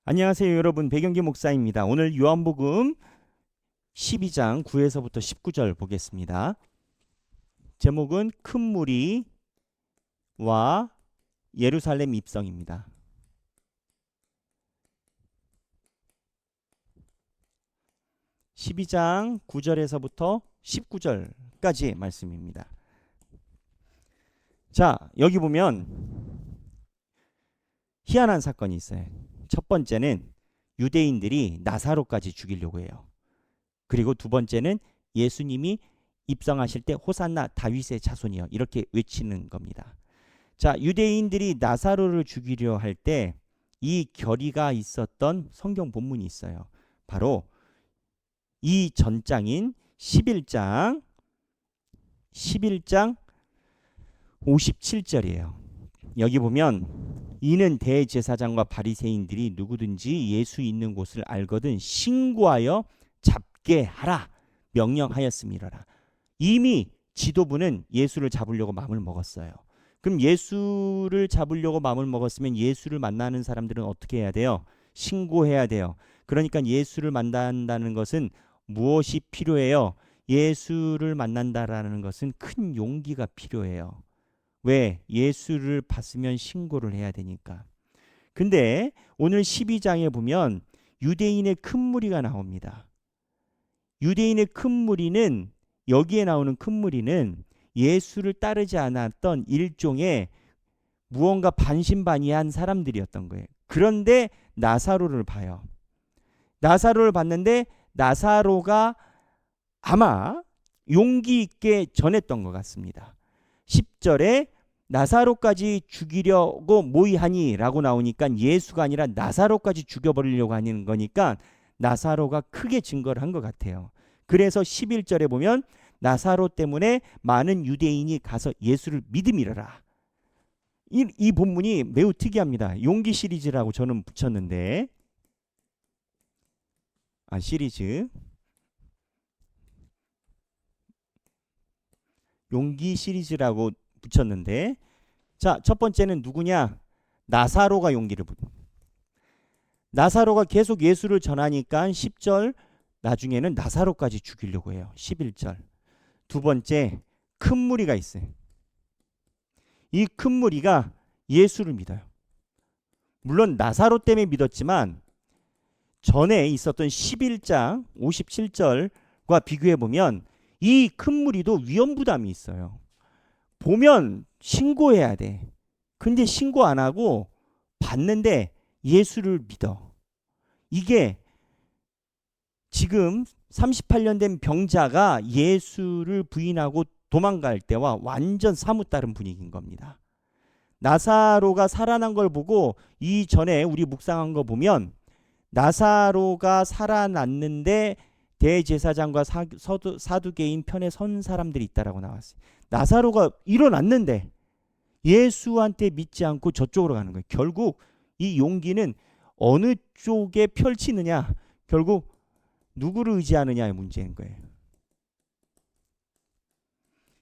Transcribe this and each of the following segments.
안녕하세요 여러분, 배경기 목사입니다. 오늘 요한복음 12장 9에서부터 19절 보겠습니다. 제목은 큰 무리와 예루살렘 입성입니다. 12장 9절에서부터 19절까지의 말씀입니다. 자, 여기 보면 희한한 사건이 있어요. 첫 번째는 유대인들이 나사로까지 죽이려고 해요. 그리고 두 번째는 예수님이 입성하실 때 호산나 다윗의 자손이여 이렇게 외치는 겁니다. 자, 유대인들이 나사로를 죽이려 할 때 이 결의가 있었던 성경 본문이 있어요. 바로 이 전장인 11장 57절이에요. 여기 보면 이는 대제사장과 바리새인들이 누구든지 예수 있는 곳을 알거든 신고하여 잡게 하라 명령하였음이로라. 이미 지도부는 예수를 잡으려고 마음을 먹었어요. 그럼 예수를 잡으려고 마음을 먹었으면 예수를 만나는 사람들은 어떻게 해야 돼요? 신고해야 돼요. 그러니까 예수를 만난다는 것은 무엇이 필요해요? 예수를 만난다라는 것은 큰 용기가 필요해요. 왜? 예수를 봤으면 신고를 해야 되니까. 근데 오늘 12장에 보면 유대인의 큰 무리가 나옵니다. 유대인의 큰 무리는, 여기에 나오는 큰 무리는 예수를 따르지 않았던 일종의 무언가 반신반의한 사람들이었던 거예요. 그런데 나사로를 봐요. 나사로를 봤는데 나사로가 아마 용기 있게 전했던 것 같습니다. 10절에 나사로까지 죽이려고 모의하니 라고 나오니까 예수가 아니라 나사로까지 죽여버리려고 하는 거니까 나사로가 크게 증거를 한 것 같아요. 그래서 11절에 보면 나사로 때문에 많은 유대인이 가서 예수를 믿음이라라. 이 본문이 매우 특이합니다. 용기 시리즈라고 저는 붙였는데, 시리즈 용기 시리즈라고 붙였는데, 자, 첫 번째는 누구냐? 나사로가 용기를 부릅니다. 나사로가 계속 예수를 전하니까 10절 나중에는 나사로까지 죽이려고 해요. 11절. 두 번째, 큰 무리가 있어요. 이 큰 무리가 예수를 믿어요. 물론 나사로 때문에 믿었지만 전에 있었던 11장 57절과 비교해 보면 이 큰 무리도 위험부담이 있어요. 보면 신고해야 돼. 근데 신고 안 하고 봤는데 예수를 믿어. 이게 지금 38년 된 병자가 예수를 부인하고 도망갈 때와 완전 사뭇 다른 분위기인 겁니다. 나사로가 살아난 걸 보고 이전에 우리 묵상한 거 보면 나사로가 살아났는데 대제사장과 사두개인 편에 선 사람들이 있다라고 나왔어요. 나사로가 일어났는데 예수한테 믿지 않고 저쪽으로 가는 거예요. 결국 이 용기는 어느 쪽에 펼치느냐, 결국 누구를 의지하느냐의 문제인 거예요.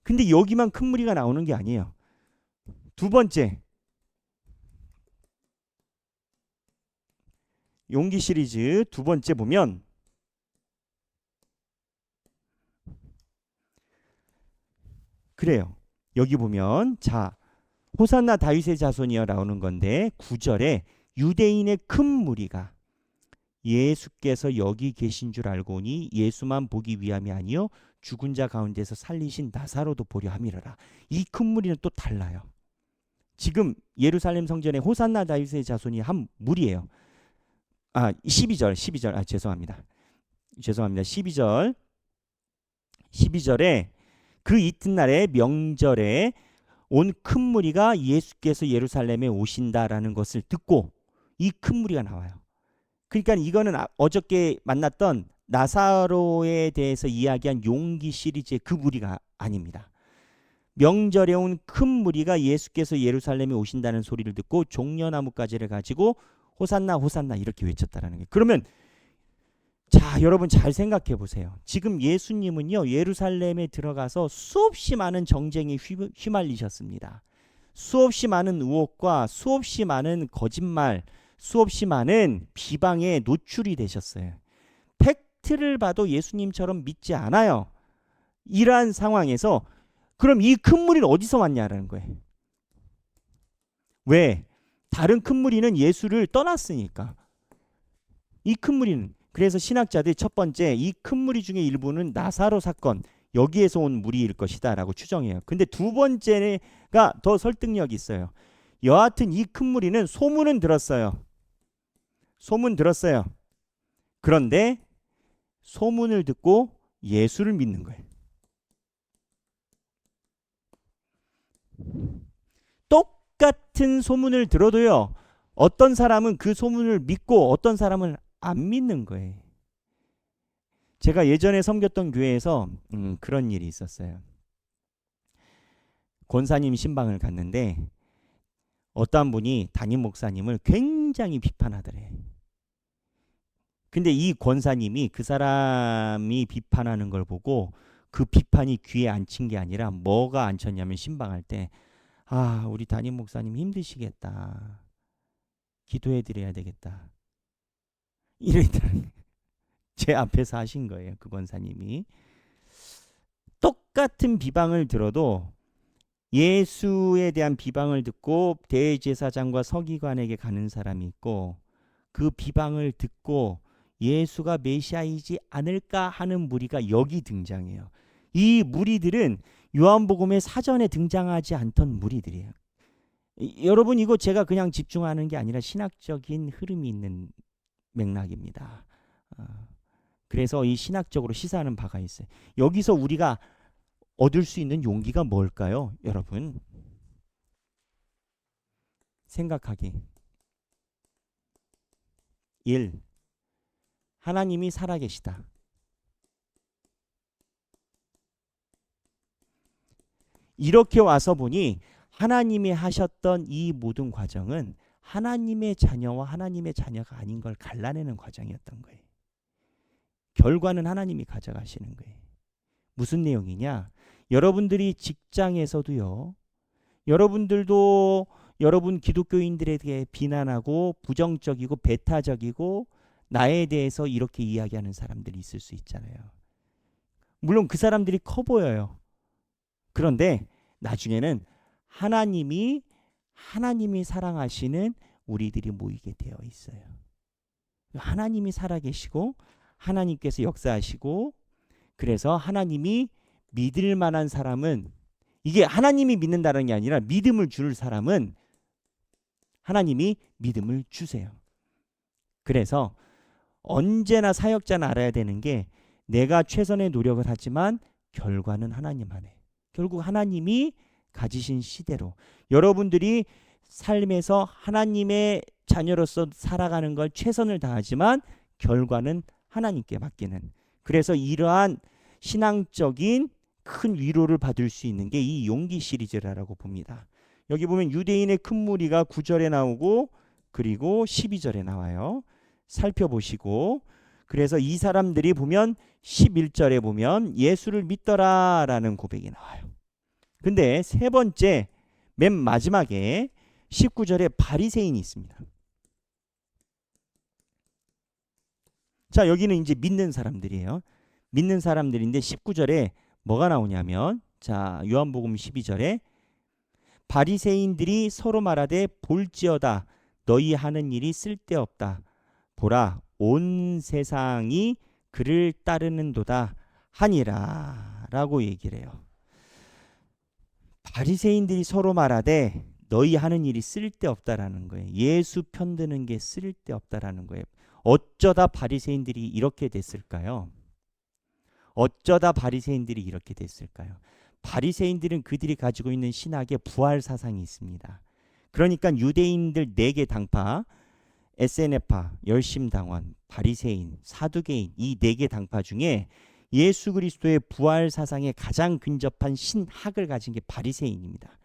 근데 여기만 큰 무리가 나오는 게 아니에요. 두 번째, 용기 시리즈 두 번째 보면 그래요. 여기 보면 자, 호산나 다윗의 자손이여 나오는 건데 9절에 유대인의 큰 무리가 예수께서 여기 계신 줄 알고니 예수만 보기 위함이 아니요 죽은 자 가운데서 살리신 나사로도 보려 함이라라. 이 큰 무리는 또 달라요. 지금 예루살렘 성전에 호산나 다윗의 자손이 한 무리예요. 12절 죄송합니다. 12절에 그 이튿날에 명절에 온 큰 무리가 예수께서 예루살렘에 오신다라는 것을 듣고 이 큰 무리가 나와요. 그러니까 이거는 어저께 만났던 나사로에 대해서 이야기한 용기 시리즈의 그 무리가 아닙니다. 명절에 온 큰 무리가 예수께서 예루살렘에 오신다는 소리를 듣고 종려나무가지를 가지고 호산나 호산나 이렇게 외쳤다라는 거예요. 그러면 자, 여러분 잘 생각해 보세요. 지금 예수님은요 예루살렘에 들어가서 수없이 많은 정쟁에 휘말리셨습니다. 수없이 많은 의혹과 수없이 많은 거짓말, 수없이 많은 비방에 노출이 되셨어요. 팩트를 봐도 예수님처럼 믿지 않아요. 이러한 상황에서 그럼 이 큰 무리는 어디서 왔냐라는 거예요. 왜? 다른 큰 무리는 예수를 떠났으니까. 이 큰 무리는, 그래서 신학자들이 첫 번째 이 큰 무리 중에 일부는 나사로 사건 여기에서 온 무리일 것이다 라고 추정해요. 근데 두 번째가 더 설득력이 있어요. 여하튼 이 큰 무리는 소문은 들었어요. 소문 들었어요. 그런데 소문을 듣고 예수를 믿는 거예요. 똑같은 소문을 들어도요, 어떤 사람은 그 소문을 믿고 어떤 사람은 안 믿는 거예요. 제가 예전에 섬겼던 교회에서 그런 일이 있었어요. 권사님 신방을 갔는데 어떤 분이 담임 목사님을 굉장히 비판하더래. 근데 이 권사님이 그 사람이 비판하는 걸 보고 그 비판이 귀에 안 친 게 아니라 뭐가 안 쳤냐면 신방할 때 우리 담임 목사님 힘드시겠다. 기도해 드려야 되겠다. 이랬다는 제 앞에서 하신 거예요. 그 권사님이. 똑같은 비방을 들어도 예수에 대한 비방을 듣고 대제사장과 서기관에게 가는 사람이 있고 그 비방을 듣고 예수가 메시아이지 않을까 하는 무리가 여기 등장해요. 이 무리들은 요한복음에 사전에 등장하지 않던 무리들이에요. 여러분, 이거 제가 그냥 집중하는 게 아니라 신학적인 흐름이 있는 맥락입니다. 그래서 이 신학적으로 시사하는 바가 있어요. 여기서 우리가 얻을 수 있는 용기가 뭘까요? 여러분, 생각하기. 1. 하나님이 살아계시다. 이렇게 와서 보니 하나님이 하셨던 이 모든 과정은 하나님의 자녀와 하나님의 자녀가 아닌 걸 갈라내는 과정이었던 거예요. 결과는 하나님이 가져가시는 거예요. 무슨 내용이냐? 여러분들이 직장에서도요, 여러분들도 여러분 기독교인들에게 비난하고 부정적이고 배타적이고 나에 대해서 이렇게 이야기하는 사람들이 있을 수 있잖아요. 물론 그 사람들이 커 보여요. 그런데 나중에는 하나님이 사랑하시는 우리들이 모이게 되어 있어요. 하나님이 살아계시고 하나님께서 역사하시고, 그래서 하나님이 믿을 만한 사람은, 이게 하나님이 믿는다는 게 아니라 믿음을 줄 사람은 하나님이 믿음을 주세요. 그래서 언제나 사역자는 알아야 되는 게 내가 최선의 노력을 하지만 결과는 하나님 안에. 결국 하나님이 가지신 시대로 여러분들이 삶에서 하나님의 자녀로서 살아가는 걸 최선을 다하지만 결과는 하나님께 맡기는. 그래서 이러한 신앙적인 큰 위로를 받을 수 있는 게 이 용기 시리즈라고 봅니다. 여기 보면 유대인의 큰 무리가 9절에 나오고 그리고 12절에 나와요. 살펴보시고, 그래서 이 사람들이 보면 11절에 보면 예수를 믿더라라는 고백이 나와요. 근데 세 번째 맨 마지막에 19절에 바리새인이 있습니다. 자, 여기는 이제 믿는 사람들이에요. 믿는 사람들인데 19절에 뭐가 나오냐면, 자, 요한복음 12절에 바리새인들이 서로 말하되 볼지어다 너희 하는 일이 쓸데없다. 보라 온 세상이 그를 따르는도다 하니라 라고 얘기를 해요. 바리새인들이 서로 말하되 너희 하는 일이 쓸데없다라는 거예요. 예수 편드는 게 쓸데없다라는 거예요. 어쩌다 바리새인들이 이렇게 됐을까요? 어쩌다 바리새인들이 이렇게 됐을까요? 바리새인들은 그들이 가지고 있는 신학에 부활 사상이 있습니다. 그러니까 유대인들 4개 당파, 에세네파, 열심당원, 바리새인, 사두개인, 이 4개 당파 중에 예수 그리스도의 부활 사상에 가장 근접한 신학을 가진 게 바리새인입니다.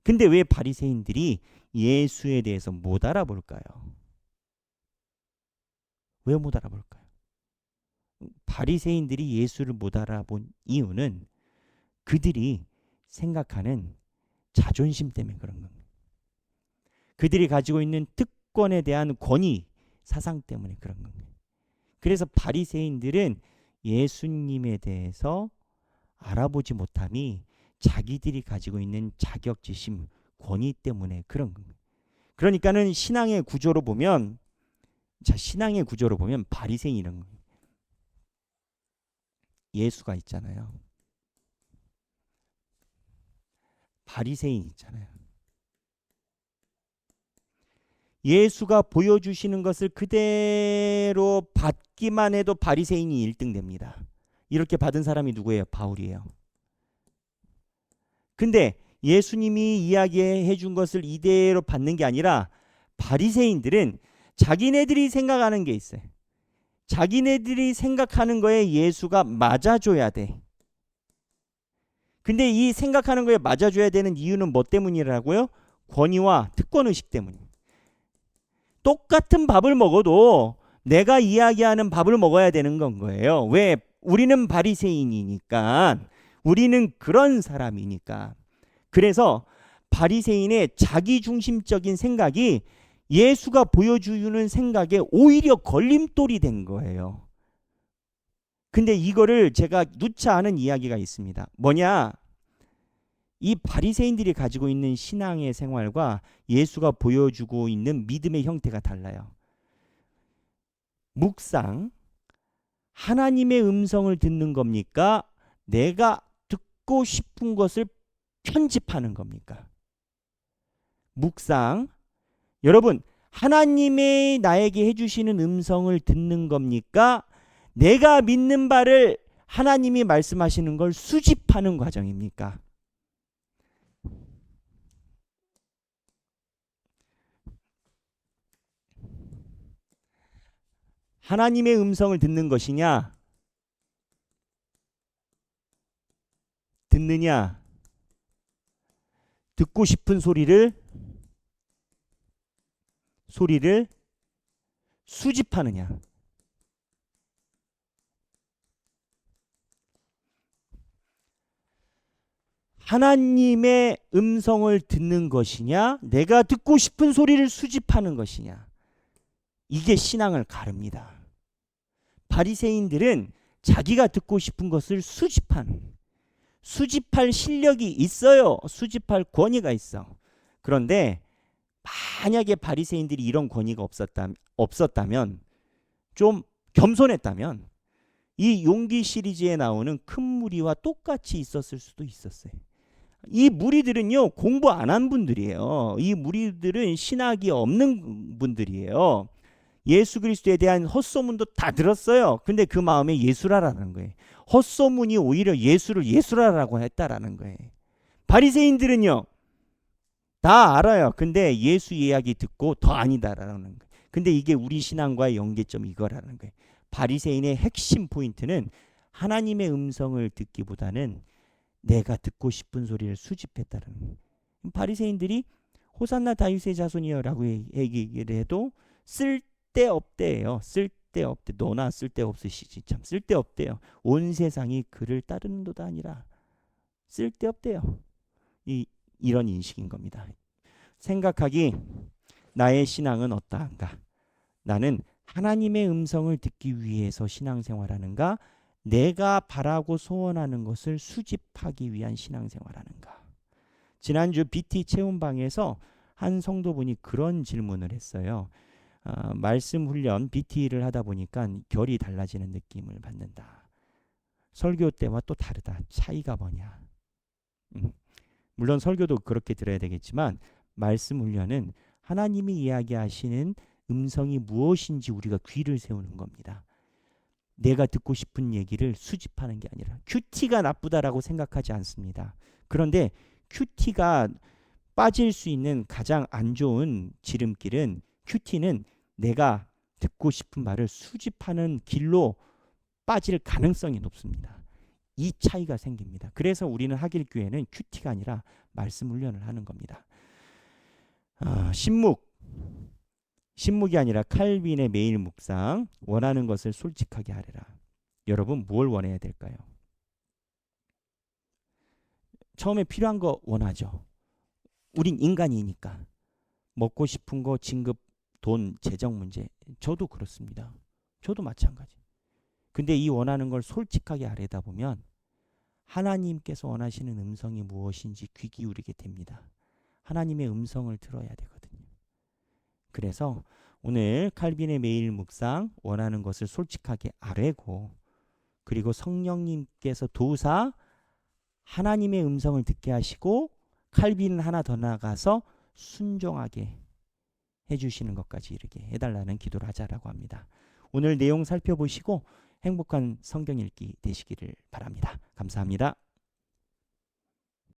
근데 왜 바리새인들이 예수에 대해서 못 알아볼까요? 왜 못 알아볼까요? 바리새인들이 예수를 못 알아본 이유는 그들이 생각하는 자존심 때문에 그런 겁니다. 그들이 가지고 있는 특권에 대한 권위 사상 때문에 그런 거예요. 그래서 바리새인들은 예수님에 대해서 알아보지 못함이 자기들이 가지고 있는 자격지심, 권위 때문에 그런 거예요. 그러니까는 신앙의 구조로 보면 바리새인 이런 거예요. 예수가 있잖아요. 바리새인 있잖아요. 예수가 보여주시는 것을 그대로 받기만 해도 바리새인이 1등 됩니다. 이렇게 받은 사람이 누구예요? 바울이에요. 근데 예수님이 이야기해 준 것을 이대로 받는 게 아니라 바리새인들은 자기네들이 생각하는 게 있어요. 자기네들이 생각하는 거에 예수가 맞아줘야 돼. 근데 이 생각하는 거에 맞아줘야 되는 이유는 뭐 때문이라고요? 권위와 특권의식 때문이에요. 똑같은 밥을 먹어도 내가 이야기하는 밥을 먹어야 되는 건 거예요. 왜? 우리는 바리새인이니까. 우리는 그런 사람이니까. 그래서 바리새인의 자기중심적인 생각이 예수가 보여주는 생각에 오히려 걸림돌이 된 거예요. 근데 이거를 제가 누차 하는 이야기가 있습니다. 뭐냐? 이 바리새인들이 가지고 있는 신앙의 생활과 예수가 보여주고 있는 믿음의 형태가 달라요. 묵상, 하나님의 음성을 듣는 겁니까? 내가 듣고 싶은 것을 편집하는 겁니까? 묵상, 여러분, 하나님의 나에게 해주시는 음성을 듣는 겁니까? 내가 믿는 바를 하나님이 말씀하시는 걸 수집하는 과정입니까? 하나님의 음성을 듣는 것이냐? 듣느냐? 듣고 싶은 소리를 수집하느냐? 하나님의 음성을 듣는 것이냐? 내가 듣고 싶은 소리를 수집하는 것이냐? 이게 신앙을 가릅니다. 바리새인들은 자기가 듣고 싶은 것을 수집할 실력이 있어요. 수집할 권위가 있어. 그런데 만약에 바리새인들이 이런 권위가 없었다면, 좀 겸손했다면 이 용기 시리즈에 나오는 큰 무리와 똑같이 있었을 수도 있었어요. 이 무리들은요, 공부 안 한 분들이에요. 이 무리들은 신학이 없는 분들이에요. 예수 그리스도에 대한 헛소문도 다 들었어요. 근데 그 마음에 예수라라는 거예요. 헛소문이 오히려 예수를 예수라라고 했다라는 거예요. 바리새인들은요, 다 알아요. 근데 예수 이야기 듣고 더 아니다라는 거예요. 근데 이게 우리 신앙과의 연계점이 이거라는 거예요. 바리새인의 핵심 포인트는 하나님의 음성을 듣기보다는 내가 듣고 싶은 소리를 수집했다는 거예요. 바리새인들이 호산나 다윗의 자손이여라고 얘기를 해도 쓸데없대요. 쓸데없대. 너나 쓸데없으시지. 참 쓸데없대요. 온 세상이 그를 따르는도다 아니라 쓸데없대요. 이런 인식인 겁니다. 생각하기, 나의 신앙은 어떠한가? 나는 하나님의 음성을 듣기 위해서 신앙생활하는가? 내가 바라고 소원하는 것을 수집하기 위한 신앙생활하는가? 지난주 BT 체험방에서 한 성도분이 그런 질문을 했어요. 말씀 훈련 BT를 하다 보니까 결이 달라지는 느낌을 받는다. 설교 때와 또 다르다. 차이가 뭐냐? 물론 설교도 그렇게 들어야 되겠지만 말씀 훈련은 하나님이 이야기하시는 음성이 무엇인지 우리가 귀를 세우는 겁니다. 내가 듣고 싶은 얘기를 수집하는 게 아니라, 큐티가 나쁘다라고 생각하지 않습니다. 그런데 큐티가 빠질 수 있는 가장 안 좋은 지름길은, 큐티는 내가 듣고 싶은 말을 수집하는 길로 빠질 가능성이 높습니다. 이 차이가 생깁니다. 그래서 우리는 하길교회는 큐티가 아니라 말씀 훈련을 하는 겁니다. 신묵이 아니라 칼빈의 매일 묵상, 원하는 것을 솔직하게 하리라. 여러분, 뭘 원해야 될까요? 처음에 필요한 거 원하죠. 우린 인간이니까. 먹고 싶은 거, 진급 돈, 재정 문제. 저도 그렇습니다. 저도 마찬가지. 근데 이 원하는 걸 솔직하게 아뢰다 보면 하나님께서 원하시는 음성이 무엇인지 귀 기울이게 됩니다. 하나님의 음성을 들어야 되거든요. 그래서 오늘 칼빈의 매일 묵상 원하는 것을 솔직하게 아뢰고 그리고 성령님께서 도우사 하나님의 음성을 듣게 하시고 칼빈은 하나 더 나아가서 순종하게 해주시는 것까지 이르게 해달라는 기도를 하자라고 합니다. 오늘 내용 살펴보시고 행복한 성경 읽기 되시기를 바랍니다. 감사합니다.